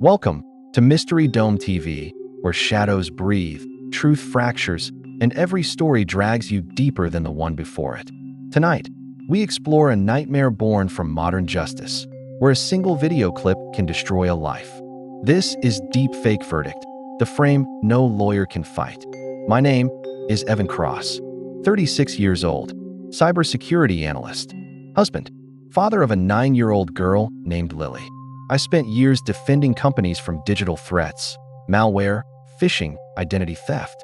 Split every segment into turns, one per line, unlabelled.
Welcome to Mystery Dome TV, where shadows breathe, truth fractures, and every story drags you deeper than the one before it. Tonight, we explore a nightmare born from modern justice, where a single video clip can destroy a life. This is Deepfake Verdict, the frame no lawyer can fight. My name is Evan Cross, 36 years old, cybersecurity analyst, husband, father of a 9-year-old girl named Lily. I spent years defending companies from digital threats, malware, phishing, identity theft.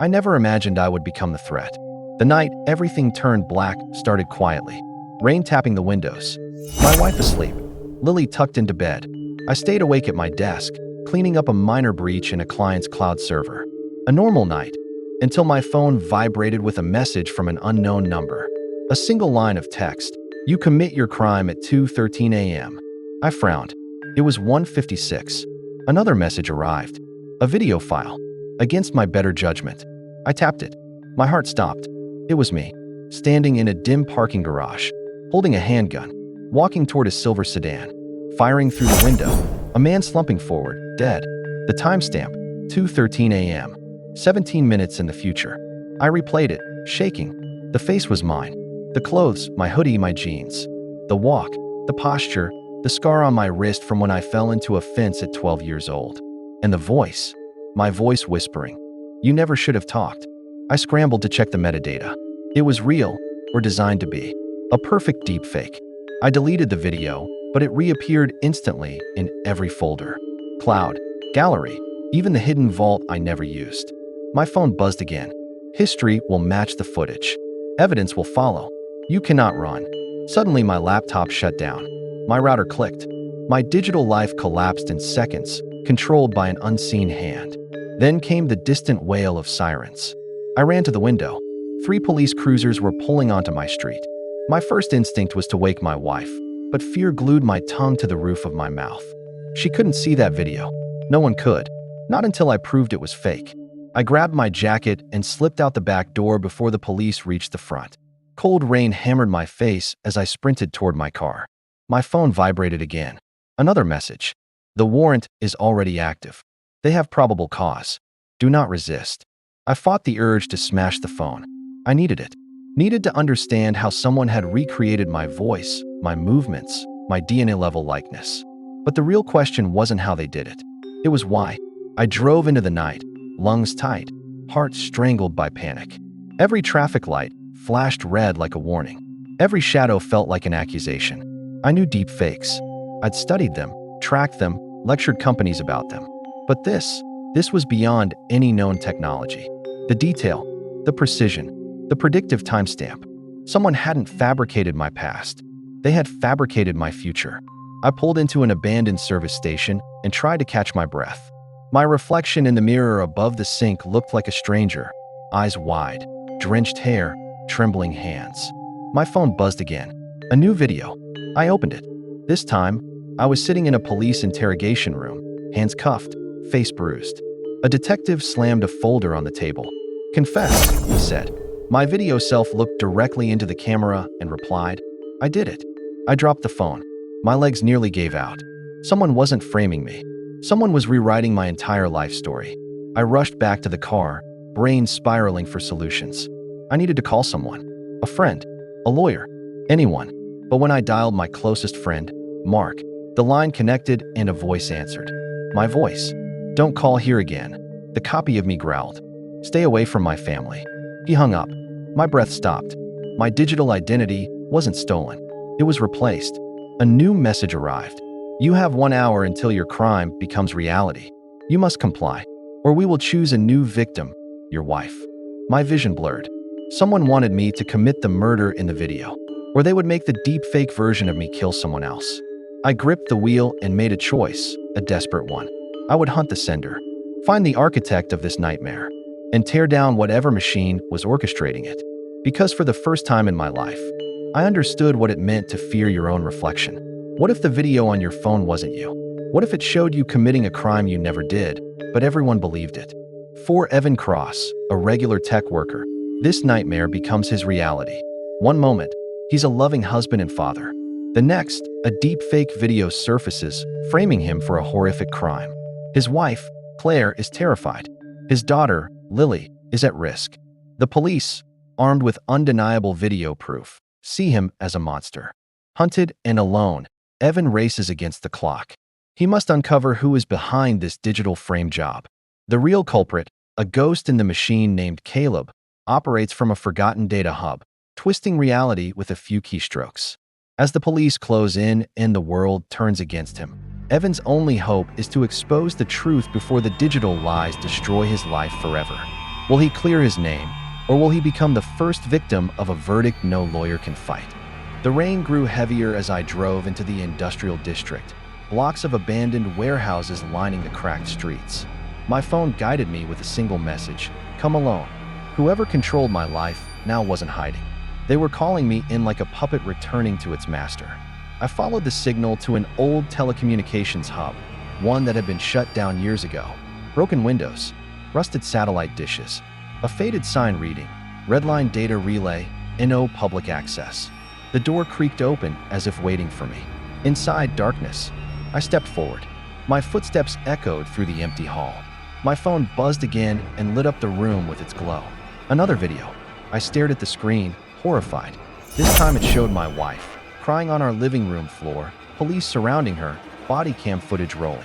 I never imagined I would become the threat. The night everything turned black started quietly, rain tapping the windows. My wife asleep, Lily tucked into bed. I stayed awake at my desk, cleaning up a minor breach in a client's cloud server. A normal night, until my phone vibrated with a message from an unknown number. A single line of text: "You commit your crime at 2:13 a.m. I frowned. It was 1:56. Another message arrived. A video file. Against my better judgment. I tapped it. My heart stopped. It was me, standing in a dim parking garage, holding a handgun, walking toward a silver sedan, firing through the window. A man slumping forward, dead. The timestamp, 2:13 a.m. 17 minutes in the future. I replayed it, shaking. The face was mine. The clothes, my hoodie, my jeans. The walk, the posture, the scar on my wrist from when I fell into a fence at 12 years old. And the voice, my voice whispering, "You never should have talked." I scrambled to check the metadata. It was real, or designed to be. A perfect deepfake. I deleted the video, but it reappeared instantly in every folder. Cloud, gallery, even the hidden vault I never used. My phone buzzed again. History will match the footage. Evidence will follow. You cannot run. Suddenly my laptop shut down. My router clicked. My digital life collapsed in seconds, controlled by an unseen hand. Then came the distant wail of sirens. I ran to the window. 3 police cruisers were pulling onto my street. My first instinct was to wake my wife, but fear glued my tongue to the roof of my mouth. She couldn't see that video. No one could. Not until I proved it was fake. I grabbed my jacket and slipped out the back door before the police reached the front. Cold rain hammered my face as I sprinted toward my car. My phone vibrated again. Another message. "The warrant is already active. They have probable cause. Do not resist." I fought the urge to smash the phone. I needed it. Needed to understand how someone had recreated my voice, my movements, my DNA-level likeness. But the real question wasn't how they did it. It was why. I drove into the night, lungs tight, heart strangled by panic. Every traffic light flashed red like a warning. Every shadow felt like an accusation. I knew deepfakes. I'd studied them, tracked them, lectured companies about them. But this was beyond any known technology. The detail, the precision, the predictive timestamp. Someone hadn't fabricated my past. They had fabricated my future. I pulled into an abandoned service station and tried to catch my breath. My reflection in the mirror above the sink looked like a stranger, eyes wide, drenched hair, trembling hands. My phone buzzed again. A new video. I opened it. This time, I was sitting in a police interrogation room, hands cuffed, face bruised. A detective slammed a folder on the table. "Confess," he said. My video self looked directly into the camera and replied, "I did it." I dropped the phone. My legs nearly gave out. Someone wasn't framing me. Someone was rewriting my entire life story. I rushed back to the car, brain spiraling for solutions. I needed to call someone. A friend, a lawyer, anyone. But when I dialed my closest friend, Mark, the line connected and a voice answered. My voice. "Don't call here again." The copy of me growled. "Stay away from my family." He hung up. My breath stopped. My digital identity wasn't stolen. It was replaced. A new message arrived. "You have 1 hour until your crime becomes reality. You must comply, or we will choose a new victim, your wife." My vision blurred. Someone wanted me to commit the murder in the video, or they would make the deepfake version of me kill someone else. I gripped the wheel and made a choice, a desperate one. I would hunt the sender, find the architect of this nightmare, and tear down whatever machine was orchestrating it. Because for the first time in my life, I understood what it meant to fear your own reflection. What if the video on your phone wasn't you? What if it showed you committing a crime you never did, but everyone believed it? For Evan Cross, a regular tech worker, this nightmare becomes his reality. One moment, he's a loving husband and father. The next, a deepfake video surfaces, framing him for a horrific crime. His wife, Claire, is terrified. His daughter, Lily, is at risk. The police, armed with undeniable video proof, see him as a monster. Hunted and alone, Evan races against the clock. He must uncover who is behind this digital frame job. The real culprit, a ghost in the machine named Caleb, operates from a forgotten data hub, twisting reality with a few keystrokes. As the police close in and the world turns against him, Evan's only hope is to expose the truth before the digital lies destroy his life forever. Will he clear his name, or will he become the first victim of a verdict no lawyer can fight? The rain grew heavier as I drove into the industrial district, blocks of abandoned warehouses lining the cracked streets. My phone guided me with a single message: come alone. Whoever controlled my life now wasn't hiding. They were calling me in like a puppet returning to its master. I followed the signal to an old telecommunications hub, one that had been shut down years ago. Broken windows, rusted satellite dishes, a faded sign reading, Redline Data Relay, no public access. The door creaked open as if waiting for me. Inside, darkness. I stepped forward. My footsteps echoed through the empty hall. My phone buzzed again and lit up the room with its glow. Another video. I stared at the screen, horrified. This time it showed my wife, crying on our living room floor, police surrounding her, body cam footage rolling.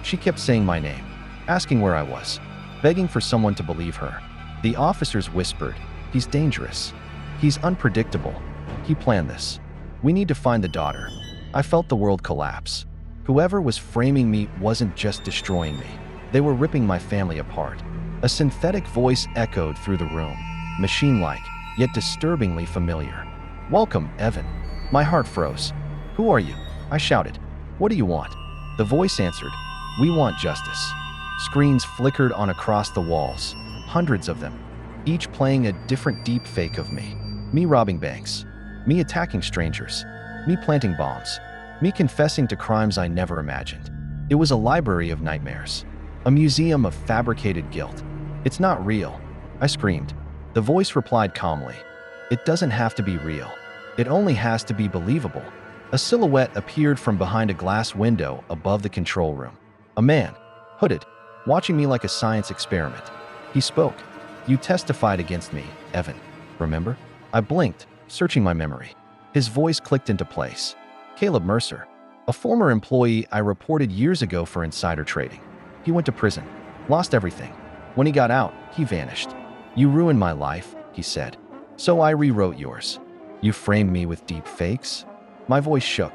She kept saying my name, asking where I was, begging for someone to believe her. The officers whispered, "He's dangerous. He's unpredictable. He planned this. We need to find the daughter." I felt the world collapse. Whoever was framing me wasn't just destroying me. They were ripping my family apart. A synthetic voice echoed through the room, machine-like, yet disturbingly familiar. "Welcome, Evan." My heart froze. "Who are you?" I shouted. "What do you want?" The voice answered, "We want justice." Screens flickered on across the walls, hundreds of them, each playing a different deepfake of me. Me robbing banks, me attacking strangers, me planting bombs, me confessing to crimes I never imagined. It was a library of nightmares, a museum of fabricated guilt. "It's not real," I screamed. The voice replied calmly, "It doesn't have to be real. It only has to be believable." A silhouette appeared from behind a glass window above the control room. A man, hooded, watching me like a science experiment. He spoke. "You testified against me, Evan. Remember?" I blinked, searching my memory. His voice clicked into place. "Caleb Mercer, a former employee I reported years ago for insider trading. He went to prison, lost everything. When he got out, he vanished. You ruined my life," he said. "So I rewrote yours. You framed me with deep fakes?" My voice shook.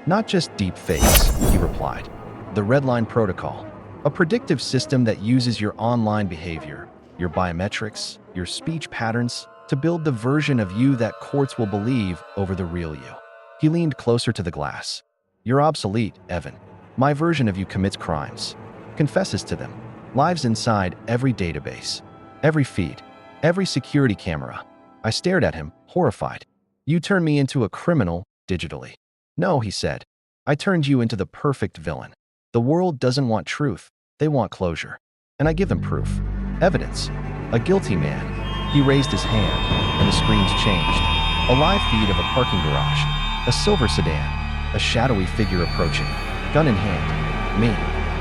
"Not just deep fakes," he replied. "The Redline Protocol, a predictive system that uses your online behavior, your biometrics, your speech patterns, to build the version of you that courts will believe over the real you." He leaned closer to the glass. "You're obsolete, Evan. My version of you commits crimes, confesses to them, lives inside every database, every feed, every security camera." I stared at him, horrified. "You turned me into a criminal, digitally." "No," he said. "I turned you into the perfect villain. The world doesn't want truth, they want closure. And I give them proof. Evidence. A guilty man." He raised his hand, and the screens changed. A live feed of a parking garage, a silver sedan, a shadowy figure approaching, gun in hand. Me.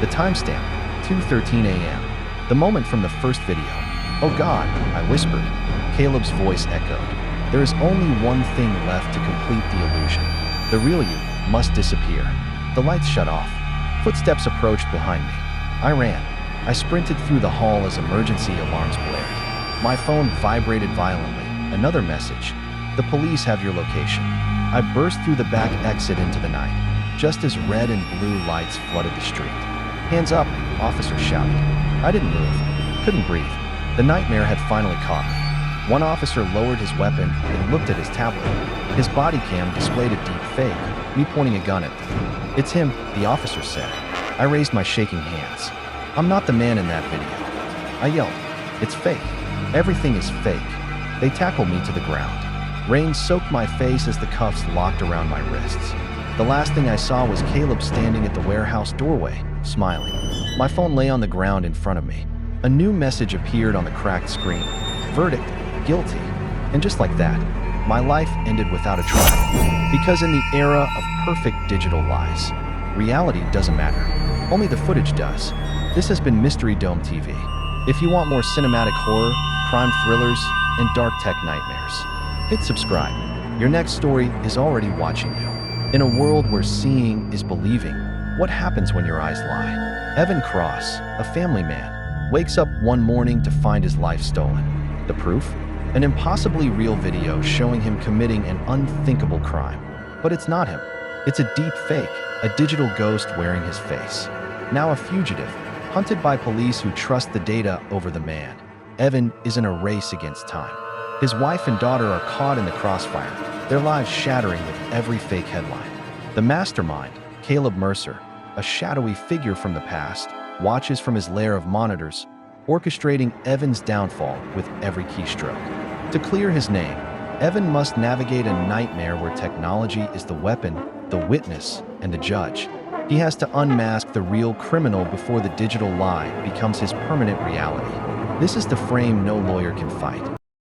The timestamp, 2:13 a.m. The moment from the first video. "Oh God," I whispered. Caleb's voice echoed. "There is only one thing left to complete the illusion. The real you must disappear." The lights shut off. Footsteps approached behind me. I ran. I sprinted through the hall as emergency alarms blared. My phone vibrated violently. Another message. "The police have your location." I burst through the back exit into the night, just as red and blue lights flooded the street. "Hands up," officers shouted. I didn't move. Couldn't breathe. The nightmare had finally caught me. One officer lowered his weapon and looked at his tablet. His body cam displayed a deep fake, me pointing a gun at them. "It's him," the officer said. I raised my shaking hands. "I'm not the man in that video." I yelled. "It's fake. Everything is fake." They tackled me to the ground. Rain soaked my face as the cuffs locked around my wrists. The last thing I saw was Caleb standing at the warehouse doorway, smiling. My phone lay on the ground in front of me. A new message appeared on the cracked screen. "Verdict, guilty." And just like that, My life ended without a trial. Because in the era of perfect digital lies, reality doesn't matter. Only the footage does. This has been Mystery Dome TV. If you want more cinematic horror, crime thrillers, and dark tech nightmares, hit subscribe. Your next story is already watching you. In a world where seeing is believing, what happens when your eyes lie? Evan Cross, a family man, wakes up one morning to find his life stolen. The proof? An impossibly real video showing him committing an unthinkable crime. But it's not him. It's a deep fake, a digital ghost wearing his face. Now a fugitive, hunted by police who trust the data over the man. Evan is in a race against time. His wife and daughter are caught in the crossfire, their lives shattering with every fake headline. The mastermind, Caleb Mercer, a shadowy figure from the past, watches from his lair of monitors, orchestrating Evan's downfall with every keystroke. To clear his name, Evan must navigate a nightmare where technology is the weapon, the witness, and the judge. He has to unmask the real criminal before the digital lie becomes his permanent reality. This is the frame no lawyer can fight.